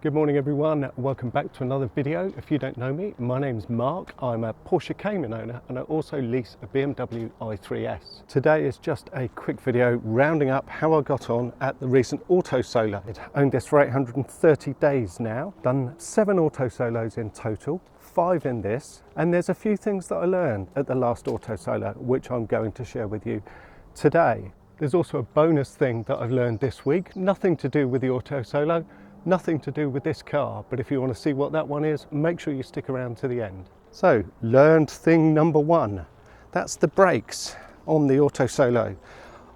Good morning everyone, welcome back to another video. If you don't know me, my name's Mark. I'm a Porsche Cayman owner and I also lease a BMW i3S. Today is just a quick video rounding up how I got on at the recent Autosolo. I've owned this for 830 days now, done 7 Autosolos in total, 5 in this, and there's a few things that I learned at the last Autosolo which I'm going to share with you today. There's also a bonus thing that I've learned this week, nothing to do with the Autosolo, nothing to do with this car, but if you want to see what that one is, make sure you stick around to the end. So, learned thing number 1, that's the brakes on the Autosolo.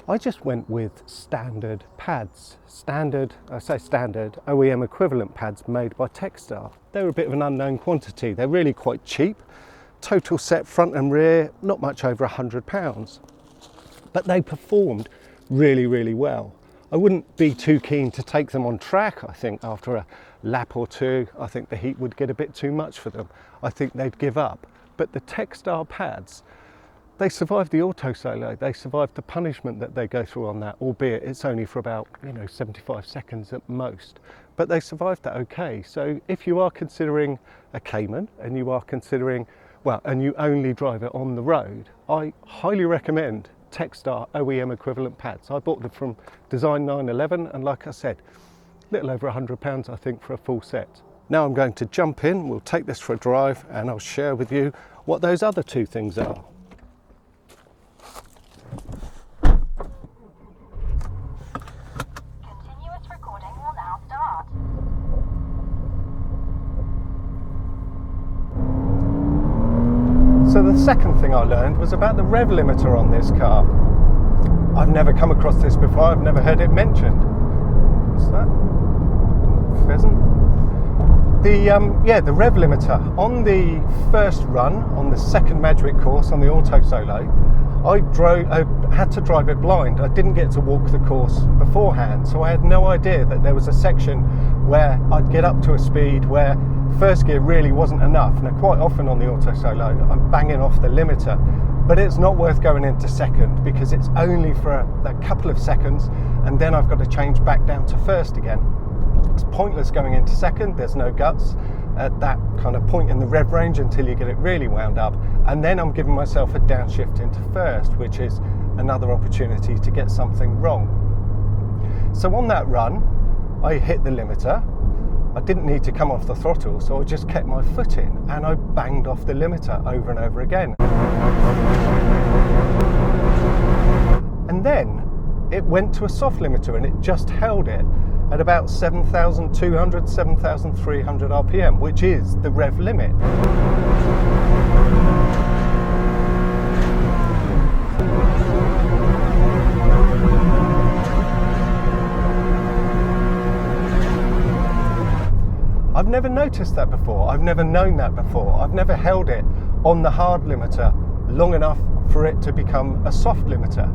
I just went with standard pads, I say standard, OEM equivalent pads made by Textar. They're a bit of an unknown quantity, they're really quite cheap, total set front and rear, not much over £100, but they performed really well. I wouldn't be too keen to take them on track. I think after a lap or two, I think the heat would get a bit too much for them. I think they'd give up. But the Textar pads, they survived the Autosolo. They survived the punishment that they go through on that, albeit it's only for about 75 seconds at most. But they survived that okay. So if you are considering a Cayman and you are considering, and you only drive it on the road, I highly recommend Textar OEM equivalent pads. I bought them from Design 911 and like I said, a little over £100 I think for a full set. Now I'm going to jump in, we'll take this for a drive and I'll share with you what those other 2 things are. Continuous recording will now start. So the second thing I learned was about the rev limiter on this car. I've never come across this before, I've never heard it mentioned. What's that? Pheasant? The rev limiter. On the first run, on the second Magic course on the Autosolo, I had to drive it blind. I didn't get to walk the course beforehand, so I had no idea that there was a section where I'd get up to a speed where first gear really wasn't enough. Now quite often on the Autosolo I'm banging off the limiter, but it's not worth going into second because it's only for a couple of seconds and then I've got to change back down to first again. It's pointless going into second, there's no guts at that kind of point in the rev range until you get it really wound up, and then I'm giving myself a downshift into first, which is another opportunity to get something wrong. So on that run I hit the limiter. I didn't need to come off the throttle, so I just kept my foot in and I banged off the limiter over and over again. And then it went to a soft limiter and it just held it at about 7,200, 7,300 RPM, which is the rev limit. I've never noticed that before, I've never known that before, I've never held it on the hard limiter long enough for it to become a soft limiter.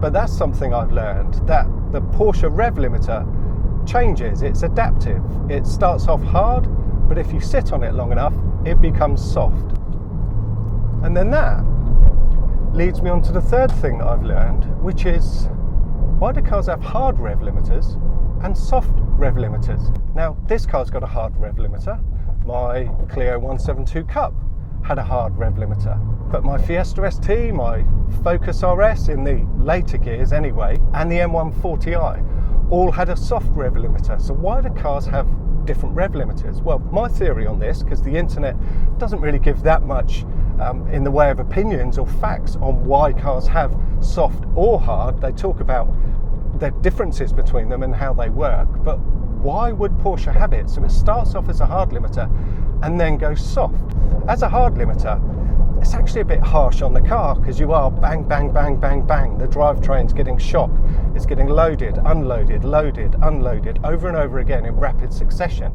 But that's something I've learned, that the Porsche rev limiter changes, it's adaptive. It starts off hard, but if you sit on it long enough, it becomes soft. And then that leads me on to the third thing that I've learned, which is, why do cars have hard rev limiters and soft rev limiters? Now this car's got a hard rev limiter. My Clio 172 Cup had a hard rev limiter, but my Fiesta ST, my Focus RS in the later gears anyway, and the M140i all had a soft rev limiter. So why do cars have different rev limiters? Well, my theory on this, because the internet doesn't really give that much in the way of opinions or facts on why cars have soft or hard, they talk about the differences between them and how they work, but why would Porsche have it? So it starts off as a hard limiter and then goes soft. As a hard limiter, it's actually a bit harsh on the car because you are bang, bang, bang, bang, bang. The drivetrain's getting shock. It's getting loaded, unloaded, loaded, unloaded over and over again in rapid succession.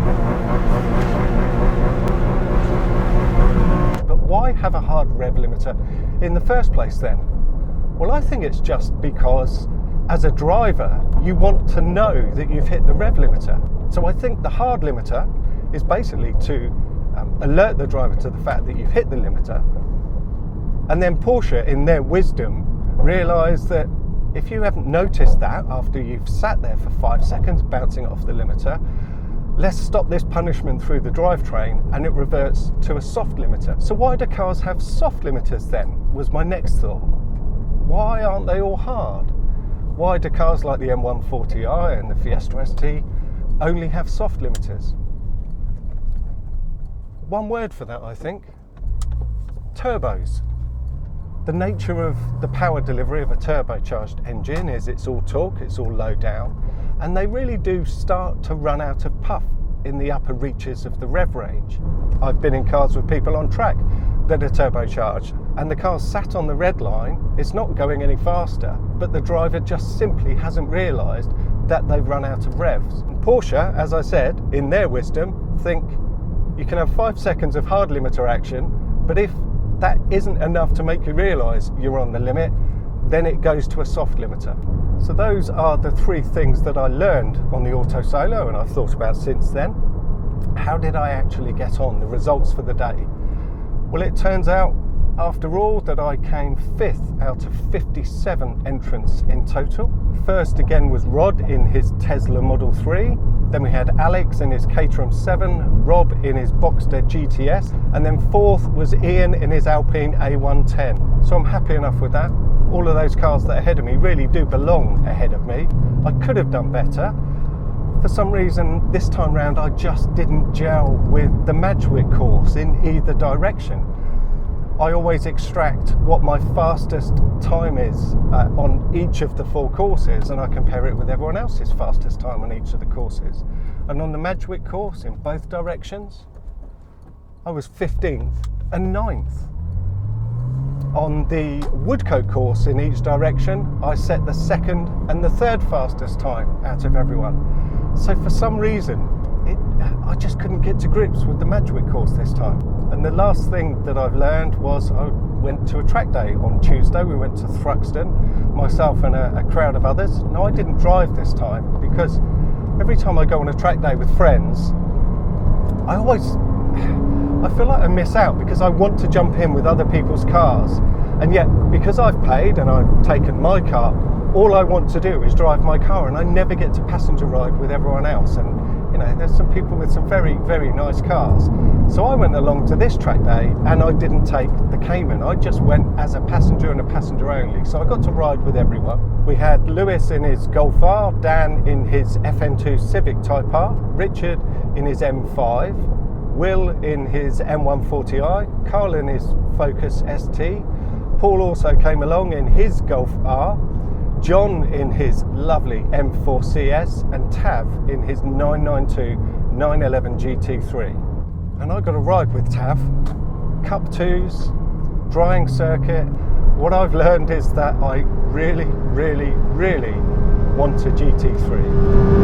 But why have a hard rev limiter in the first place then? Well, I think it's just because as a driver, you want to know that you've hit the rev limiter. So I think the hard limiter is basically to alert the driver to the fact that you've hit the limiter. And then Porsche, in their wisdom, realise that if you haven't noticed that after you've sat there for 5 seconds bouncing off the limiter, let's stop this punishment through the drivetrain, and it reverts to a soft limiter. So why do cars have soft limiters then, was my next thought. Why aren't they all hard? Why do cars like the M140i and the Fiesta ST only have soft limiters? One word for that, I think. Turbos. The nature of the power delivery of a turbocharged engine is it's all torque, it's all low down, and they really do start to run out of puff in the upper reaches of the rev range. I've been in cars with people on track that are turbocharged, and the car's sat on the red line, it's not going any faster, but the driver just simply hasn't realised that they've run out of revs. And Porsche, as I said, in their wisdom, think you can have 5 seconds of hard limiter action, but if that isn't enough to make you realise you're on the limit, then it goes to a soft limiter. So those are the three things that I learned on the Autosolo, and I've thought about since then. How did I actually get on? The results for the day. Well, it turns out, after all, that I came 5th out of 57 entrants in total. First again was Rod in his Tesla Model 3. Then we had Alex in his Caterham 7, Rob in his Boxster GTS, and then 4th was Ian in his Alpine A110. So I'm happy enough with that. All of those cars that are ahead of me really do belong ahead of me. I could have done better. For some reason, this time round, I just didn't gel with the Madgwick course in either direction. I always extract what my fastest time is on each of the 4 courses, and I compare it with everyone else's fastest time on each of the courses. And on the Madgwick course, in both directions, I was 15th and 9th. On the Woodcote course in each direction, I set the 2nd and the 3rd fastest time out of everyone. So for some reason, I just couldn't get to grips with the Madgwick course this time. And the last thing that I've learned was I went to a track day on Tuesday. We went to Thruxton, myself and a crowd of others. No, I didn't drive this time, because every time I go on a track day with friends, I feel like I miss out, because I want to jump in with other people's cars. And yet, because I've paid and I've taken my car, all I want to do is drive my car, and I never get to passenger ride with everyone else. And you know, there's some people with some very, very nice cars. So I went along to this track day and I didn't take the Cayman. I just went as a passenger and a passenger only. So I got to ride with everyone. We had Lewis in his Golf R, Dan in his FN2 Civic Type R, Richard in his M5, Will in his M140i, Carl in his Focus ST, Paul also came along in his Golf R, John in his lovely M4 CS, and Tav in his 992 911 GT3. And I got a ride with Tav, Cup 2s, drying circuit. What I've learned is that I really, really, really want a GT3.